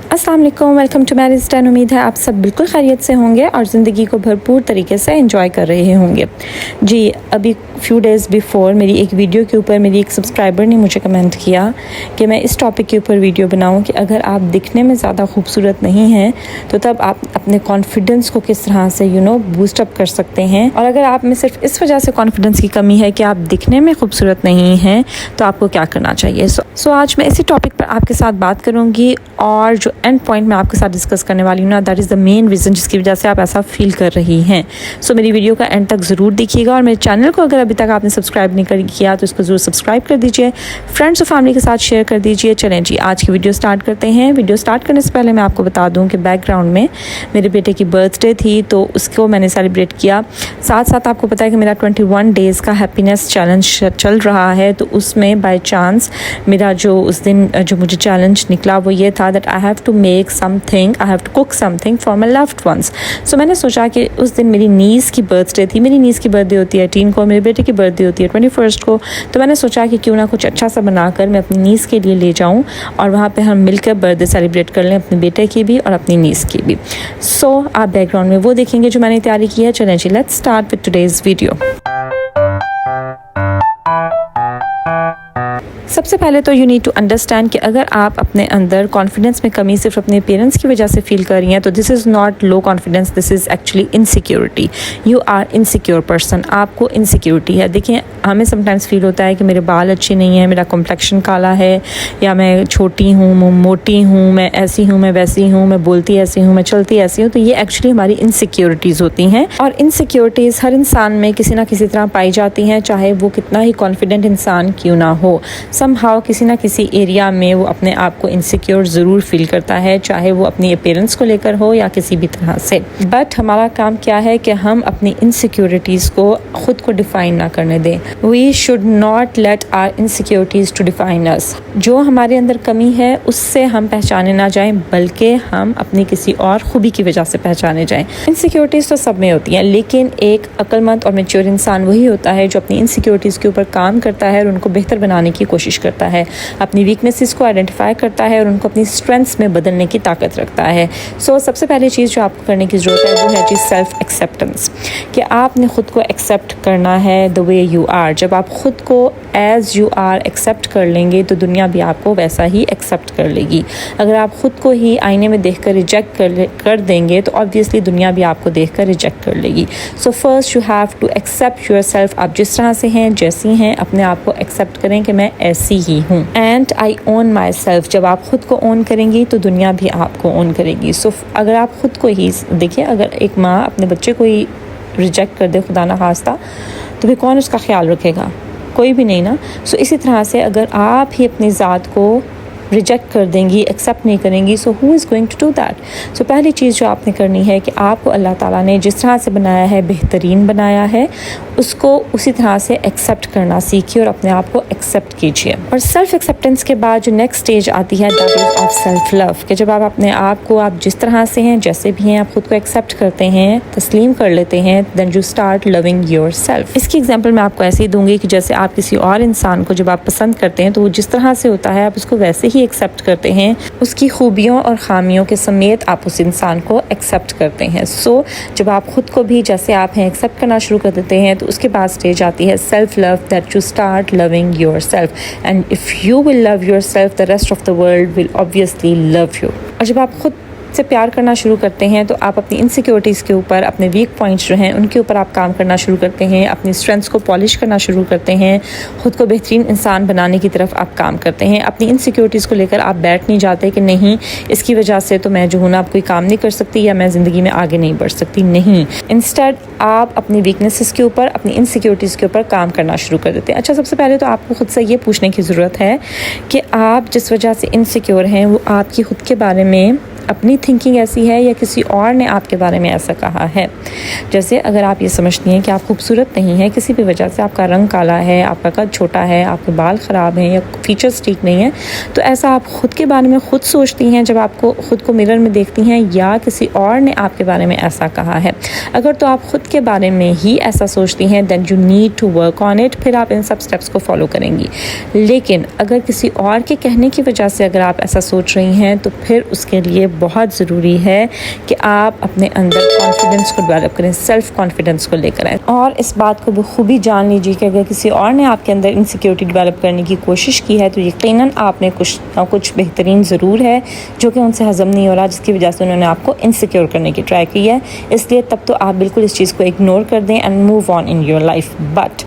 अस्सलाम वालेकुम, welcome to marriage time. उम्मीद है आप सब बिल्कुल खैरियत से होंगे और ज़िंदगी को भरपूर तरीके से एंजॉय कर रहे होंगे। जी, अभी फ्यू डेज़ बिफ़ोर मेरी एक वीडियो के ऊपर मेरी एक सब्सक्राइबर ने मुझे कमेंट किया कि मैं इस टॉपिक के ऊपर वीडियो बनाऊं कि अगर आप दिखने में ज़्यादा खूबसूरत नहीं हैं तो तब आप अपने कॉन्फिडेंस को किस तरह से बूस्ट अप कर सकते हैं, और अगर आप में सिर्फ इस वजह से कॉन्फिडेंस की कमी है कि आप दिखने में खूबसूरत नहीं हैं तो आपको क्या करना चाहिए। सो आज मैं इसी टॉपिक पर आपके साथ बात करूँगी और जो एंड पॉइंट मैं आपके साथ डिस्कस करने वाली हूँ ना, that is the main reason जिसकी वजह से आप ऐसा फील कर रही हैं। सो मेरी वीडियो का एंड तक ज़रूर देखिएगा और मेरे चैनल को अगर अभी तक आपने सब्सक्राइब नहीं किया तो इसको ज़रूर सब्सक्राइब कर दीजिए, फ्रेंड्स और फैमिली के साथ शेयर कर दीजिए। चलें जी, आज की वीडियो स्टार्ट करते हैं। वीडियो स्टार्ट करने से पहले मैं आपको बता दूँ कि बैकग्राउंड में मेरे बेटे की बर्थडे थी तो उसको मैंने सेलिब्रेट किया। साथ साथ आपको पता है कि मेरा 21 डेज़ का हैप्पीनेस चैलेंज चल रहा है, तो उसमें बाय चांस मेरा जो उस दिन जो मुझे चैलेंज निकला वो ये था that I have to make something, I have to cook something for my loved ones. So मैंने सोचा कि उस दिन मेरी नीस की बर्थडे थी। मेरी नीस की बर्थडे होती है 18 को, मेरे बेटे की बर्थडे होती है 21 को। तो मैंने सोचा कि क्यों ना कुछ अच्छा सा बनाकर मैं अपनी नीस के लिए ले जाऊँ और वहाँ पर हम मिलकर बर्थडे सेलिब्रेट कर लें, अपने बेटे की भी और अपनी नीस की भी। सो आप बैकग्राउंड में वो देखेंगे जो मैंने तैयारी की है। चलें जी, let's start with today's video. सबसे पहले तो यू नीड टू अंडरस्टैंड कि अगर आप अपने अंदर कॉन्फिडेंस में कमी सिर्फ अपने पेरेंट्स की वजह से फील कर रही हैं तो this is not low confidence, this is actually insecurity. You are insecure person, आपको इनसिक्योरिटी है। देखिए, हमें समटाइम्स फील होता है कि मेरे बाल अच्छे नहीं हैं, मेरा कॉम्प्लेक्शन काला है, या मैं छोटी हूँ, मैं मोटी हूँ, मैं ऐसी हूँ, मैं वैसी हूँ, मैं बोलती ऐसी हूँ, मैं चलती ऐसी हूँ। तो ये एक्चुअली हमारी इनसिक्योरिटीज़ होती हैं और इनसिक्योरिटीज़ हर इंसान में किसी ना किसी तरह पाई जाती हैं, चाहे वो कितना ही कॉन्फिडेंट इंसान क्यों ना हो। समहाउ किसी ना किसी एरिया में वो अपने आप को इनसिक्योर ज़रूर फील करता है, चाहे वो अपनी अपीयरेंस को लेकर हो या किसी भी तरह से। बट हमारा काम क्या है कि हम अपनी इनसिक्योरिटीज़ को ख़ुद को डिफ़ाइन ना करने दें। We should not let our insecurities to define us. जो हमारे अंदर कमी है उससे हम पहचाने ना जाएं, बल्कि हम अपनी किसी और खूबी की वजह से पहचाने जाएं। इनसिक्योरिटीज़ तो सब में होती हैं, लेकिन एक अक्लमंद और मैच्योर इंसान वही होता है जो अपनी इनसिक्योरिटीज़ के ऊपर काम करता है और उनको बेहतर बनाने की कोशिश करता है, अपनी वीकनेसेस को आइडेंटिफाई करता है और उनको अपनी स्ट्रेंथ्स में बदलने की ताकत रखता है। सो सबसे पहली चीज़ जो आपको करने की ज़रूरत है वो है जी सेल्फ एक्सेप्टेंस, कि आपने ख़ुद को एक्सेप्ट करना है द वे यू आर। जब आप ख़ुद को एज़ यू आर एक्सेप्ट कर लेंगे तो दुनिया भी आपको वैसा ही एक्सेप्ट कर लेगी। अगर आप ख़ुद को ही आईने में देख कर रिजेक्ट कर देंगे तो ऑब्वियसली दुनिया भी आपको देख कर रिजेक्ट कर लेगी। So first you have to accept yourself. आप जिस तरह से हैं, जैसी हैं, अपने आप को एक्सेप्ट करें कि मैं ऐसी ही हूँ। And I own my self. जब आप ख़ुद को ओन करेंगी तो दुनिया भी आपको ओन करेगी। सो अगर आप ख़ुद को ही देखिए, अगर एक माँ अपने बच्चे को ही रिजेक्ट कर दे खुदा ना खास्ता तो फिर कौन उसका ख्याल रखेगा? कोई भी नहीं ना। सो इसी तरह से अगर आप ही अपनी ज़ात को रिजेक्ट कर देंगी, एक्सेप्ट नहीं करेंगी, so who is going to do that? So पहली चीज़ जो आपने करनी है कि आपको अल्लाह ताला ने जिस तरह से बनाया है, बेहतरीन बनाया है, उसको उसी तरह से एक्सेप्ट करना सीखिए और अपने आप को एक्सेप्ट कीजिए। और सेल्फ एक्सेप्टेंस के बाद जो नेक्स्ट स्टेज आती है that is of self love, कि जब आप अपने आप को, आप जिस तरह से हैं, जैसे भी हैं, आप खुद को एक्सेप्ट करते हैं, तस्लीम कर लेते हैं, then you start loving yourself. इसकी एग्जाम्पल मैं आपको ऐसे ही दूंगी कि जैसे आप किसी और इंसान को जब आप पसंद करते हैं तो वो जिस तरह से होता है आप उसको वैसे ही एक्सेप्ट करते हैं, उसकी खूबियों और खामियों के समेत आप उस इंसान को एक्सेप्ट करते हैं। सो जब आप खुद को भी जैसे आप हैं एक्सेप्ट करना शुरू कर देते हैं तो उसके बाद स्टेज आती है self love, that you start loving your self. And if you will love your self the rest of the world will obviously love you. और जब आप खुद से प्यार करना शुरू करते हैं तो आप अपनी इनसिक्योरिटीज़ के ऊपर, अपने वीक पॉइंट्स जो हैं उनके ऊपर आप काम करना शुरू करते हैं, अपनी स्ट्रेंथ्स को पॉलिश करना शुरू करते हैं, ख़ुद को बेहतरीन इंसान बनाने की तरफ आप काम करते हैं। अपनी इनसिक्योरिटीज़ को लेकर आप बैठ नहीं जाते कि नहीं इसकी वजह से तो मैं जो हूँ ना अब कोई काम नहीं कर सकती या मैं ज़िंदगी में आगे नहीं बढ़ सकती। नहीं, इंस्टेड आप अपनी वीकनेसेस के ऊपर, अपनी इनसिक्योरिटीज़ के ऊपर काम करना शुरू कर देते हैं। अच्छा, सबसे पहले तो आपको ख़ुद से ये पूछने की ज़रूरत है कि आप जिस वजह से इनसिक्योर हैं वो आपकी ख़ुद के बारे में अपनी थिंकिंग ऐसी है या किसी और ने आपके बारे में ऐसा कहा है। जैसे अगर आप ये समझती हैं कि आप खूबसूरत नहीं हैं किसी भी वजह से, आपका रंग काला है, आपका कद छोटा है, आपके बाल ख़राब हैं या फीचर्स ठीक नहीं हैं, तो ऐसा आप ख़ुद के बारे में ख़ुद सोचती हैं जब आपको ख़ुद को मिरर में देखती हैं, या किसी और ने आपके बारे में ऐसा कहा है? अगर तो आप ख़ुद के बारे में ही ऐसा सोचती हैं then you need to work on it, फिर आप इन सब स्टेप्स को फॉलो करेंगी। लेकिन अगर किसी और के कहने की वजह से अगर आप ऐसा सोच रही हैं तो फिर उसके लिए बहुत ज़रूरी है कि आप अपने अंदर कॉन्फिडेंस को डेवलप करें, सेल्फ कॉन्फिडेंस को लेकर आएँ। और इस बात को बखूबी जान लीजिए कि अगर किसी और ने आपके अंदर इनसिक्योरिटी डेवलप करने की कोशिश की है तो यकीनन आपने कुछ ना कुछ बेहतरीन ज़रूर है जो कि उनसे हज़म नहीं हो रहा, जिसकी वजह से उन्होंने आपको इनसिक्योर करने की ट्राई की है। इसलिए तब तो आप बिल्कुल इस चीज़ को इग्नोर कर दें and move on in your life. But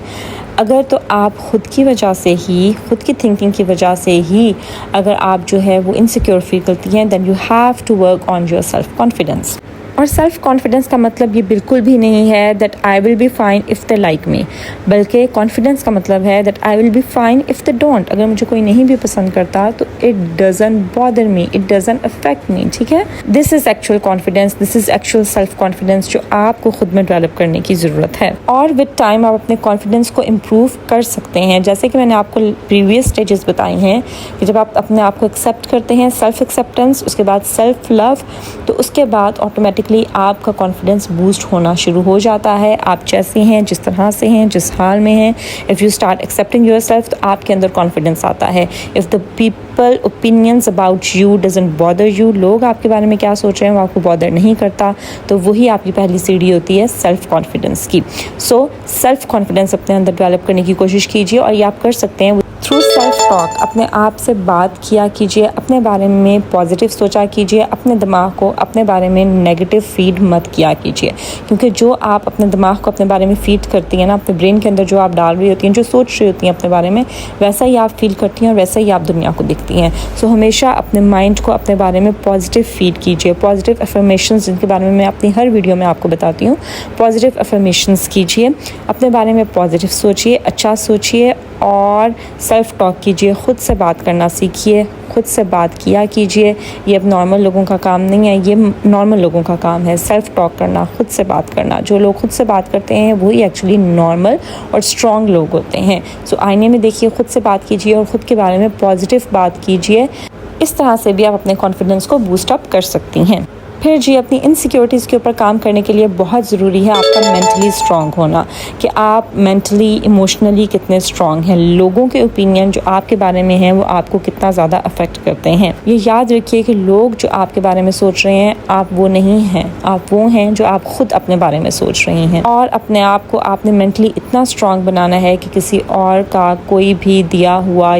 अगर तो आप ख़ुद की वजह से ही, ख़ुद की थिंकिंग की वजह से ही अगर आप जो है वो इनसिक्योर फील करती हैं then you have to work on your self confidence. और सेल्फ़ कॉन्फिडेंस का मतलब ये बिल्कुल भी नहीं है that I will be fine if they like me, बल्कि कॉन्फिडेंस का मतलब है that I will be fine if they don't. अगर मुझे कोई नहीं भी पसंद करता तो it doesn't bother me, it doesn't affect me, ठीक है। This is actual confidence, this is actual self confidence जो आपको खुद में डेवलप करने की ज़रूरत है। और विद टाइम आप अपने कॉन्फिडेंस को इम्प्रूव कर सकते हैं। जैसे कि मैंने आपको प्रीवियस स्टेजेस बताई हैं कि जब आप अपने आप को एक्सेप्ट करते हैं, सेल्फ एक्सेप्टेंस, उसके बाद सेल्फ लव, तो उसके बाद ऑटोमेटिकली आपका कॉन्फिडेंस बूस्ट होना शुरू हो जाता है। आप जैसे हैं, जिस तरह से हैं, जिस हाल में हैं, if you start accepting yourself तो आपके अंदर कॉन्फिडेंस आता है। If the people opinions about you doesn't bother you, लोग आपके बारे में क्या सोच रहे हैं वो आपको बॉदर नहीं करता, तो वही आपकी पहली सीढ़ी होती है सेल्फ कॉन्फिडेंस की। सो सेल्फ कॉन्फिडेंस अपने अंदर डेवलप करने की कोशिश कीजिए और ये आप कर सकते हैं थ्रू सेल्फ टॉक। अपने आप से बात किया कीजिए, अपने बारे में पॉजिटिव सोचा कीजिए, अपने दिमाग को अपने बारे में नेगेटिव फीड मत किया कीजिए, क्योंकि जो आप अपने दिमाग को अपने बारे में फीड करती हैं ना, अपने ब्रेन के अंदर जो आप डाल रही होती हैं, जो सोच रही होती हैं अपने बारे में, वैसा ही आप फील करती हैं और वैसा ही आप दुनिया को दिखती हैं। सो हमेशा अपने माइंड को अपने बारे में पॉजिटिव फीड कीजिए। पॉजिटिव अफर्मेशंस जिनके बारे में मैं अपनी हर वीडियो में आपको बताती हूँ, पॉजिटिव अफर्मेशंस कीजिए, अपने बारे में पॉजिटिव सोचिए, अच्छा सोचिए और सेल्फ टॉक कीजिए। ख़ुद से बात करना सीखिए, खुद से बात किया कीजिए। ये अब नॉर्मल लोगों का काम नहीं है, ये नॉर्मल लोगों का काम है, सेल्फ टॉक करना, खुद से बात करना। जो लोग खुद से बात करते हैं वही एक्चुअली नॉर्मल और स्ट्रॉन्ग लोग होते हैं। सो आईने में देखिए, खुद से बात कीजिए और ख़ुद के बारे में पॉजिटिव बात कीजिए। इस तरह से भी आप अपने कॉन्फिडेंस को बूस्ट अप कर सकती हैं। फिर जी, अपनी इनसिक्योरिटीज़ के ऊपर काम करने के लिए बहुत ज़रूरी है आपका मेंटली स्ट्रॉन्ग होना, कि आप मेंटली इमोशनली कितने स्ट्रॉन्ग हैं। लोगों के ओपिनियन जो आपके बारे में हैं वो आपको कितना ज़्यादा अफेक्ट करते हैं। ये याद रखिए कि लोग जो आपके बारे में सोच रहे हैं आप वो नहीं हैं, आप वो हैं जो आप ख़ुद अपने बारे में सोच रही हैं। और अपने आप को आपने मेंटली इतना स्ट्रॉन्ग बनाना है कि किसी और का कोई भी दिया हुआ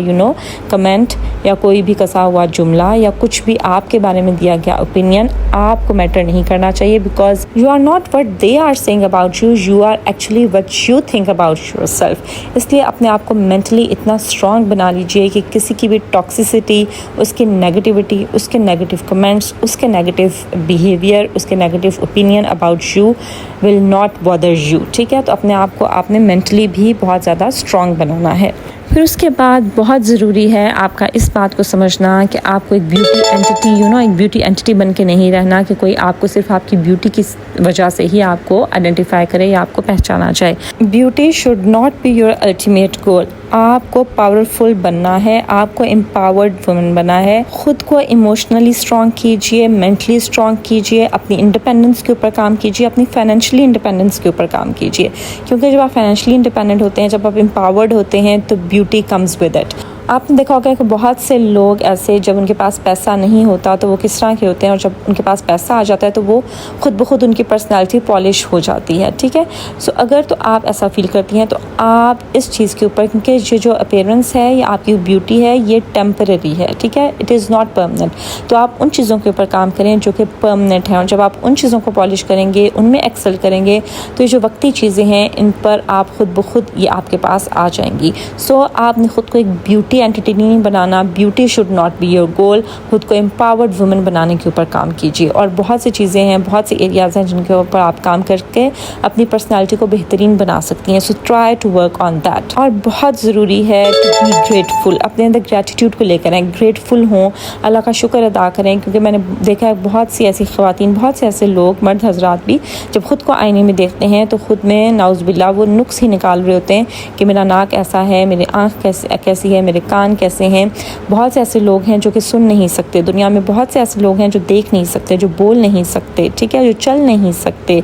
कमेंट या कोई भी कसा हुआ जुमला या कुछ भी आपके बारे में दिया गया ओपिनियन आपको मैटर नहीं करना चाहिए, because you are not what they are saying about you, you are actually what you think about yourself. इसलिए अपने आप को मेंटली इतना स्ट्रॉन्ग बना लीजिए कि किसी की भी टॉक्सिसिटी, उसकी नेगेटिविटी, उसके नेगेटिव कमेंट्स, उसके नेगेटिव बिहेवियर, उसके negative opinion about you will not bother you. ठीक है, तो अपने आप को आपने मेंटली भी बहुत ज़्यादा स्ट्रॉन्ग बनाना है। फिर उसके बाद बहुत ज़रूरी है आपका इस बात को समझना कि आपको एक ब्यूटी एंटिटी एक ब्यूटी एंटिटी बन के नहीं रहना, कि कोई आपको सिर्फ आपकी ब्यूटी की वजह से ही आपको आइडेंटिफाई करे या आपको पहचाना जाए। Beauty should not be your ultimate goal. आपको पावरफुल बनना है, आपको एम्पावर्ड वुमन बनना है। खुद को इमोशनली स्ट्रॉन्ग कीजिए, मेंटली स्ट्रॉन्ग कीजिए, अपनी इंडिपेंडेंस के ऊपर काम कीजिए, अपनी फाइनेंशियली इंडिपेंडेंस के ऊपर काम कीजिए। क्योंकि जब आप फाइनेंशियली इंडिपेंडेंट होते हैं, जब आप एम्पावर्ड होते हैं, तो ब्यूटी कम्स विद इट। आपने देखा होगा कि बहुत से लोग ऐसे, जब उनके पास पैसा नहीं होता तो वो किस तरह के होते हैं, और जब उनके पास पैसा आ जाता है तो वो खुद ब खुद उनकी पर्सनैलिटी पॉलिश हो जाती है। ठीक है, सो अगर तो आप ऐसा फील करती हैं तो आप इस चीज़ के ऊपर, क्योंकि ये जो अपीयरेंस है या आपकी ब्यूटी है ये टेम्परेरी है, ठीक है, इट इज़ नॉट परमानेंट। तो आप उन चीज़ों के ऊपर काम करें जो कि परमानेंट हैं, और जब आप उन चीज़ों को पॉलिश करेंगे, उनमें एक्सेल करेंगे, तो ये जो वक्ती चीज़ें हैं इन पर आप खुद ब खुद ये आपके पास आ जाएंगी। सो आपने खुद को एक beauty beauty entertaining banana, beauty should not be your goal. खुद को एम्पावर्ड वुमेन बनाने के ऊपर काम कीजिए। और बहुत सी चीज़ें हैं, बहुत से एरियाज़ हैं जिनके ऊपर आप काम करके अपनी पर्सनैलिटी को बेहतरीन बना सकती हैं। So try to work on that. और बहुत ज़रूरी है टू बी ग्रेटफुल, अपने अंदर ग्रेटिट्यूड को लेकर आएँ, ग्रेटफुल हों, अल्लाह का शुक्र अदा करें। क्योंकि मैंने देखा है बहुत सी ऐसी ख़वातीन, बहुत से ऐसे लोग, मर्द हजरात भी, जब ख़ुद को आईने में देखते हैं तो ख़ुद में नाउज़ुबिल्लाह वो नुक्स ही निकाल रहे होते हैं कि मेरा नाक ऐसा है, मेरी आँख कैसी है, मेरे कान कैसे हैं। बहुत से ऐसे लोग हैं जो कि सुन नहीं सकते, दुनिया में बहुत से ऐसे लोग हैं जो देख नहीं सकते, जो बोल नहीं सकते, ठीक है, जो चल नहीं सकते।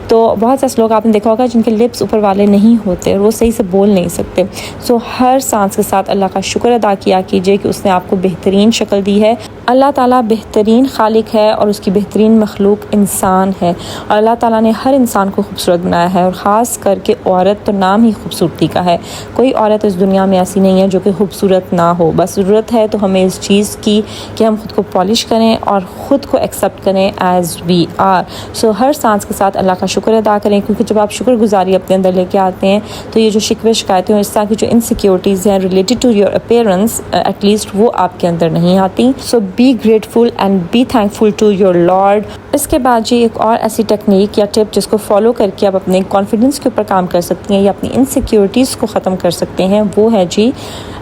तो बहुत से ऐसे लोग आपने देखा होगा जिनके लिप्स ऊपर वाले नहीं होते और वो सही से बोल नहीं सकते। सो हर सांस के साथ अल्लाह का शुक्र अदा किया कीजिए कि उसने आपको बेहतरीन शक्ल दी है। अल्लाह ताला बेहतरीन खालिक है और उसकी बेहतरीन मखलूक इंसान है। और अल्लाह ताला ने हर इंसान को खूबसूरत बनाया है, और ख़ास करके औरत तो नाम ही खूबसूरती का है। कोई औरत इस दुनिया में ऐसी नहीं है जो कि खूबसूरत ना हो। बस ज़रूरत है तो हमें इस चीज़ की कि हम ख़ुद को पॉलिश करें और ख़ुद को एक्सेप्ट करें एज़ वी आर। सो हर सांस के साथ अल्लाह का शुक्र अदा करें, क्योंकि जब आप शुक्रगुजारी अपने अंदर लेके आते हैं तो ये जो शिकवे शिकायतें और इस तरह की जो इनसिक्योरिटीज़ हैं related to your appearance, at least वो आपके अंदर नहीं आती। So be grateful and be thankful to your lord. इसके बाद जी एक और ऐसी टेक्निक या टिप जिसको फॉलो करके आप अपने कॉन्फिडेंस के ऊपर काम कर सकती हैं या अपनी इनसिक्योरिटीज़ को ख़त्म कर सकते हैं, वो है जी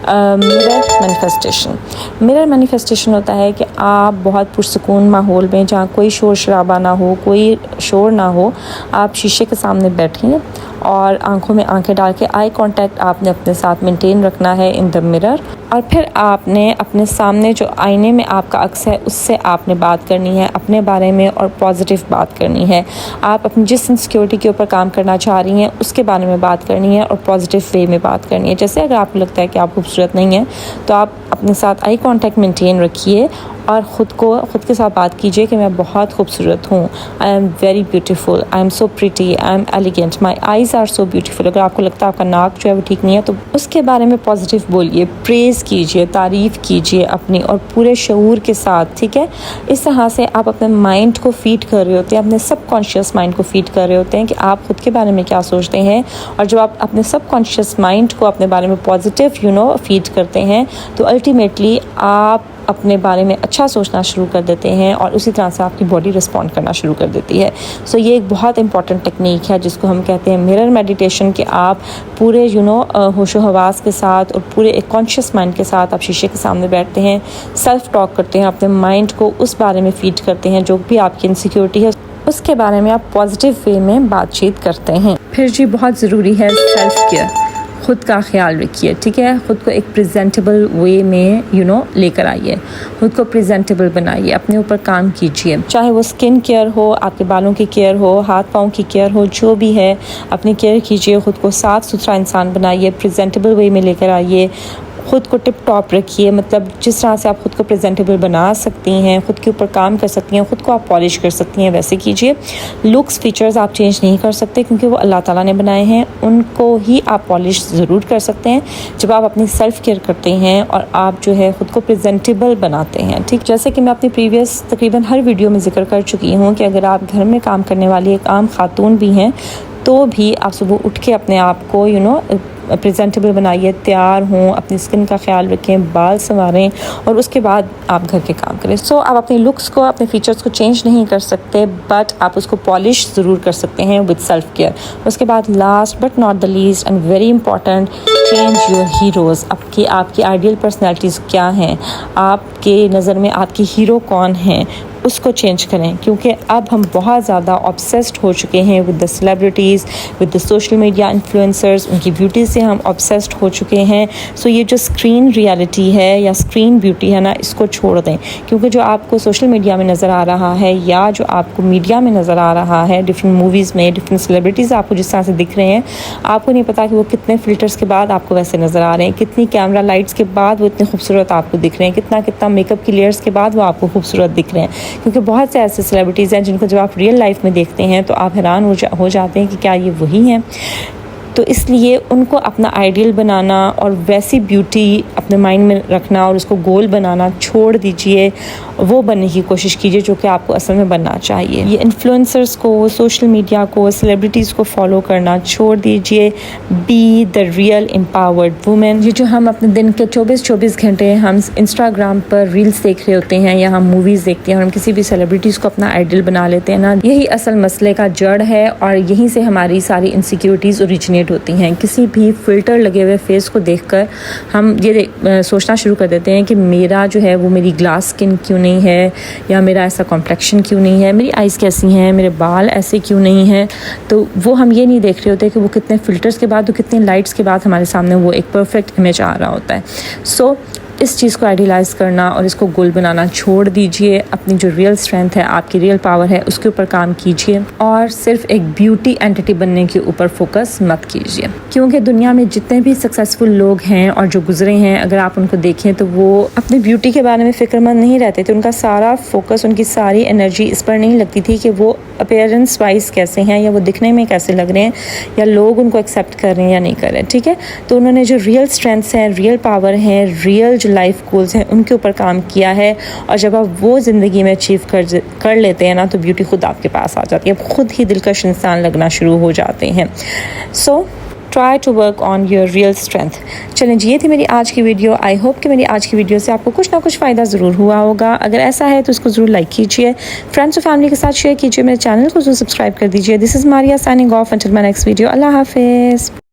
मिरर मैनिफेस्टेशन। मिरर मैनिफेस्टेशन होता है कि आप बहुत पुरसुकून माहौल में, जहाँ कोई शोर शराबा ना हो, कोई शोर ना हो, आप शीशे के सामने बैठिए और आंखों में आंखें डाल के आई कांटेक्ट आपने अपने साथ मेंटेन रखना है इन द मिरर। और फिर आपने अपने सामने जो आईने में आपका अक्स है उससे आपने बात करनी है अपने बारे में, और पॉजिटिव बात करनी है। आप अपनी जिस इनसिक्योरिटी के ऊपर काम करना चाह रही हैं उसके बारे में बात करनी है और पॉजिटिव वे में बात करनी है। जैसे अगर आपको लगता है कि आप खूबसूरत नहीं हैं तो आप अपने साथ आई कांटेक्ट मेंटेन रखिए और ख़ुद के साथ बात कीजिए कि मैं बहुत खूबसूरत हूँ, I am very beautiful, I am so pretty, I am elegant, my eyes are so beautiful. अगर आपको लगता है आपका नाक जो है वो ठीक नहीं है तो उसके बारे में पॉजिटिव बोलिए, प्रेज़ कीजिए, तारीफ़ कीजिए अपनी, और पूरे शऊर के साथ, ठीक है। इस तरह से आप अपने माइंड को फीड कर रहे होते हैं, अपने सबकॉन्शियस माइंड को फीड कर रहे होते हैं कि आप ख़ुद के बारे में क्या सोचते हैं। और जब आप अपने सबकॉन्शियस माइंड को अपने बारे में पॉजिटिव फीड करते हैं तो अल्टीमेटली आप अपने बारे में अच्छा सोचना शुरू कर देते हैं और उसी तरह से आपकी बॉडी रिस्पॉन्ड करना शुरू कर देती है। सो ये एक बहुत इंपॉर्टेंट टेक्निक है जिसको हम कहते हैं मिरर मेडिटेशन, कि आप पूरे होशो हवास के साथ और पूरे एक कॉन्शियस माइंड के साथ आप शीशे के सामने बैठते हैं, सेल्फ टॉक करते हैं, अपने माइंड को उस बारे में फीड करते हैं जो भी आपकी इनसिक्योरिटी है उसके बारे में आप पॉजिटिव वे में बातचीत करते हैं। फिर जी बहुत ज़रूरी है सेल्फ केयर, ख़ुद का ख्याल रखिए, ठीक है। ख़ुद को एक प्रेजेंटेबल वे में लेकर आइए, ख़ुद को प्रेजेंटेबल बनाइए, अपने ऊपर काम कीजिए, चाहे वो स्किन केयर हो, आपके बालों की केयर हो, हाथ पाँव की केयर हो, जो भी है अपनी केयर कीजिए। ख़ुद को साफ़ सुथरा इंसान बनाइए, प्रेजेंटेबल वे में लेकर आइए, ख़ुद को टिप टॉप रखिए। मतलब जिस तरह से आप ख़ुद को प्रेजेंटेबल बना सकती हैं, ख़ुद के ऊपर काम कर सकती हैं, ख़ुद को आप पॉलिश कर सकती हैं, वैसे कीजिए। लुक्स फीचर्स आप चेंज नहीं कर सकते क्योंकि वो अल्लाह ताला ने बनाए हैं, उनको ही आप पॉलिश ज़रूर कर सकते हैं जब आप अपनी सेल्फ़ केयर करते हैं और आप जो है ख़ुद को प्रेजेंटेबल बनाते हैं, ठीक। जैसे कि मैं अपनी प्रीवियस तकरीबन हर वीडियो में जिक्र कर चुकी हूँ कि अगर आप घर में काम करने वाली एक आम खातून भी हैं तो भी आप सुबह उठ के अपने आप को प्रेजेंटेबल बनाइए, तैयार हों, अपनी स्किन का ख्याल रखें, बाल संवारें और उसके बाद आप घर के काम करें। सो आप अपने लुक्स को, अपने फीचर्स को चेंज नहीं कर सकते, बट आप उसको पॉलिश ज़रूर कर सकते हैं विद सेल्फ केयर। उसके बाद last but not the least and very important, change your heroes. आपकी आइडियल पर्सनैलिटीज़ क्या हैं, आपके नज़र में आपकी हीरो कौन हैं, उसको चेंज करें। क्योंकि अब हम बहुत ज़्यादा ऑब्सेस्ड हो चुके हैं with the celebrities, with the social media influencers, उनकी ब्यूटी से हम ऑब्सेस्ड हो चुके हैं। सो ये जो स्क्रीन रियलिटी है या स्क्रीन ब्यूटी है ना, इसको छोड़ दें। क्योंकि जो आपको सोशल मीडिया में नज़र आ रहा है या जो आपको मीडिया में नज़र आ रहा है, डिफरेंट मूवीज़ में डिफरेंट सेलिब्रिटीज़ आपको जिस तरह से दिख रहे हैं, आपको नहीं पता कि वो कितने फ़िल्टर्स के बाद आपको वैसे नज़र आ रहे हैं, कितनी कैमरा लाइट्स के बाद वो इतने खूबसूरत आपको दिख रहे हैं, कितना मेकअप की लेयर्स के बाद वो आपको खूबसूरत दिख रहे हैं। क्योंकि बहुत से ऐसे सेलिब्रिटीज़ हैं जिनको जब आप रियल लाइफ में देखते हैं तो आप हैरान हो जाते हैं कि क्या ये वही हैं। तो इसलिए उनको अपना आइडियल बनाना और वैसी ब्यूटी अपने माइंड में रखना और उसको गोल बनाना छोड़ दीजिए, वो बनने की कोशिश कीजिए जो कि आपको असल में बनना चाहिए। ये इन्फ्लुएंसर्स को, सोशल मीडिया को, सेलिब्रिटीज़ को फॉलो करना छोड़ दीजिए। Be the real empowered women. ये जो हम अपने दिन के 24 घंटे हम इंस्टाग्राम पर रील्स देख रहे होते हैं या हम मूवीज़ देखते हैं और हम किसी भी सेलिब्रिटीज़ को अपना आइडल बना लेते हैं ना, यही असल मसले का जड़ है और यहीं से हमारी सारी इनसिक्योरिटीज़ ओरिजिनेट होती हैं। किसी भी फ़िल्टर लगे हुए फेस को देखकर हम ये सोचना शुरू कर देते हैं कि मेरा जो है वो मेरी ग्लास स्किन क्यों नहीं है, या मेरा ऐसा कॉम्प्लेक्शन क्यों नहीं है, मेरी आइज़ कैसी हैं, मेरे बाल ऐसे क्यों नहीं हैं। तो वो हम ये नहीं देख रहे होते कि वो कितने फ़िल्टर्स के बाद, कितने लाइट्स के बाद हमारे सामने वो एक परफेक्ट इमेज आ रहा होता है। सो इस चीज़ को आइडियलाइज़ करना और इसको गोल बनाना छोड़ दीजिए। अपनी जो रियल स्ट्रेंथ है, आपकी रियल पावर है, उसके ऊपर काम कीजिए और सिर्फ एक ब्यूटी एंटिटी बनने के ऊपर फोकस मत कीजिए। क्योंकि दुनिया में जितने भी सक्सेसफुल लोग हैं और जो गुजरे हैं, अगर आप उनको देखें तो वो अपनी ब्यूटी के बारे में फ़िक्रमंद नहीं रहते थे। उनका सारा फोकस, उनकी सारी एनर्जी इस पर नहीं लगती थी कि वो अपीयरेंस वाइज कैसे हैं या वो दिखने में कैसे लग रहे हैं या लोग उनको एक्सेप्ट कर रहे हैं या नहीं कर रहे हैं। ठीक है, तो उन्होंने जो रियल स्ट्रेंथ्स हैं, रियल पावर हैं, रियल जो लाइफ गोल्स हैं, उनके ऊपर काम किया है। और जब आप वो ज़िंदगी में अचीव कर लेते हैं ना, तो ब्यूटी खुद आपके पास आ जाती है, खुद ही दिलकश इंसान लगना शुरू हो जाते हैं। So try to work on your real strength. चलें जी, ये थी मेरी आज की वीडियो। आई होप कि मेरी आज की वीडियो से आपको कुछ ना कुछ फ़ायदा ज़रूर हुआ होगा। अगर ऐसा है तो इसको ज़रूर लाइक कीजिए, फ्रेंड्स और फैमिली के साथ शेयर कीजिए, मेरे चैनल को ज़रूर सब्सक्राइब कर दीजिए। This is Maria signing off until my next video. अल्लाह हाफिज़।